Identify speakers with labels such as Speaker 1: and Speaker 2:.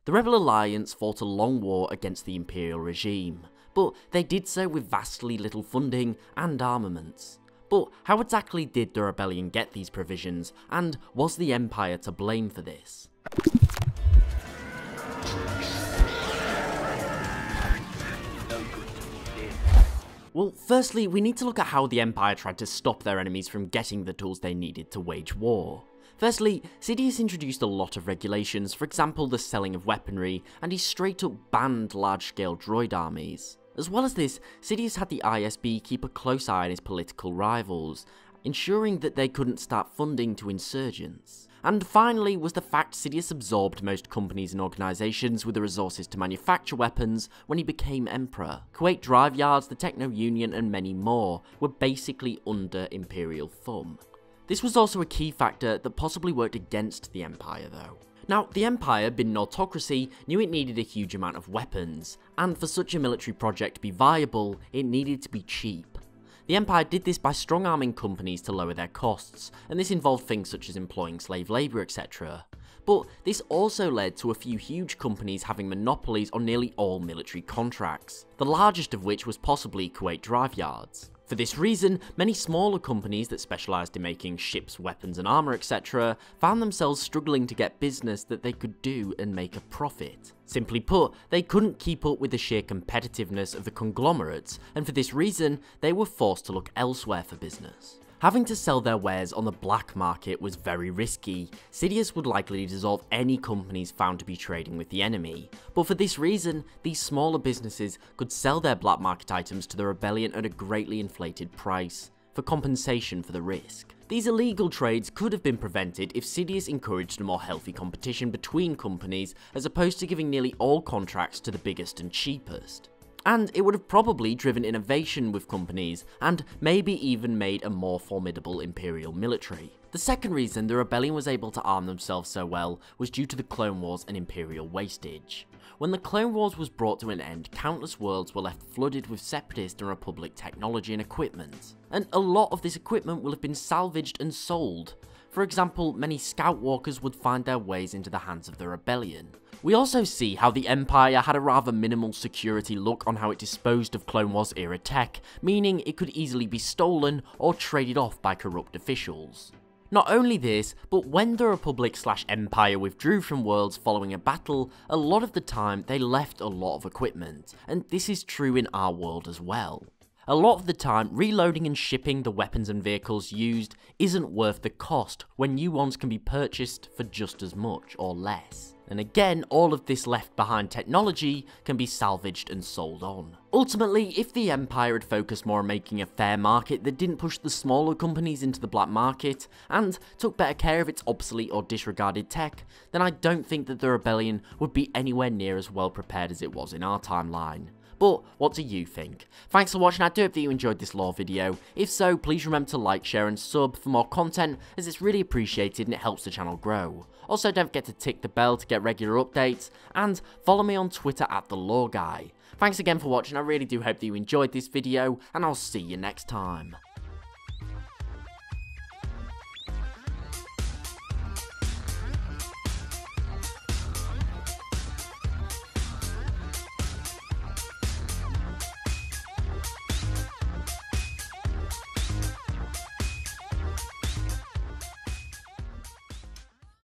Speaker 1: The Rebel Alliance fought a long war against the Imperial regime, but they did so with vastly little funding and armaments. But how exactly did the rebellion get these provisions, and was the Empire to blame for this? Well, firstly, we need to look at how the Empire tried to stop their enemies from getting the tools they needed to wage war. Firstly, Sidious introduced a lot of regulations, for example the selling of weaponry, and he straight up banned large-scale droid armies. As well as this, Sidious had the ISB keep a close eye on his political rivals, ensuring that they couldn't start funding to insurgents. And finally was the fact Sidious absorbed most companies and organisations with the resources to manufacture weapons when he became Emperor. Kuwait Drive Yards, the Techno Union and many more were basically under Imperial thumb. This was also a key factor that possibly worked against the Empire though. Now, the Empire, being an autocracy, knew it needed a huge amount of weapons, and for such a military project to be viable, it needed to be cheap. The Empire did this by strong-arming companies to lower their costs, and this involved things such as employing slave labour, etc. But this also led to a few huge companies having monopolies on nearly all military contracts, the largest of which was possibly Kuwait Drive Yards. For this reason, many smaller companies that specialised in making ships, weapons and armour, etc. found themselves struggling to get business that they could do and make a profit. Simply put, they couldn't keep up with the sheer competitiveness of the conglomerates, and for this reason, they were forced to look elsewhere for business. Having to sell their wares on the black market was very risky. Sidious would likely dissolve any companies found to be trading with the enemy, but for this reason, these smaller businesses could sell their black market items to the rebellion at a greatly inflated price, for compensation for the risk. These illegal trades could have been prevented if Sidious encouraged a more healthy competition between companies as opposed to giving nearly all contracts to the biggest and cheapest. And it would have probably driven innovation with companies, and maybe even made a more formidable Imperial military. The second reason the rebellion was able to arm themselves so well was due to the Clone Wars and Imperial wastage. When the Clone Wars was brought to an end, countless worlds were left flooded with Separatist and Republic technology and equipment, and a lot of this equipment will have been salvaged and sold. For example, many scout walkers would find their ways into the hands of the rebellion. We also see how the Empire had a rather minimal security look on how it disposed of Clone Wars era tech, meaning it could easily be stolen or traded off by corrupt officials. Not only this, but when the Republic/Empire withdrew from worlds following a battle, a lot of the time they left a lot of equipment, and this is true in our world as well. A lot of the time, reloading and shipping the weapons and vehicles used isn't worth the cost when new ones can be purchased for just as much or less. And again, all of this left behind technology can be salvaged and sold on. Ultimately, if the Empire had focused more on making a fair market that didn't push the smaller companies into the black market, and took better care of its obsolete or disregarded tech, then I don't think that the rebellion would be anywhere near as well prepared as it was in our timeline. But what do you think? Thanks for watching. I do hope that you enjoyed this lore video. If so, please remember to like, share and sub for more content, as it's really appreciated and it helps the channel grow. Also, don't forget to tick the bell to get regular updates, and follow me on Twitter at TheLoreGuy. Thanks again for watching. I really do hope that you enjoyed this video, and I'll see you next time.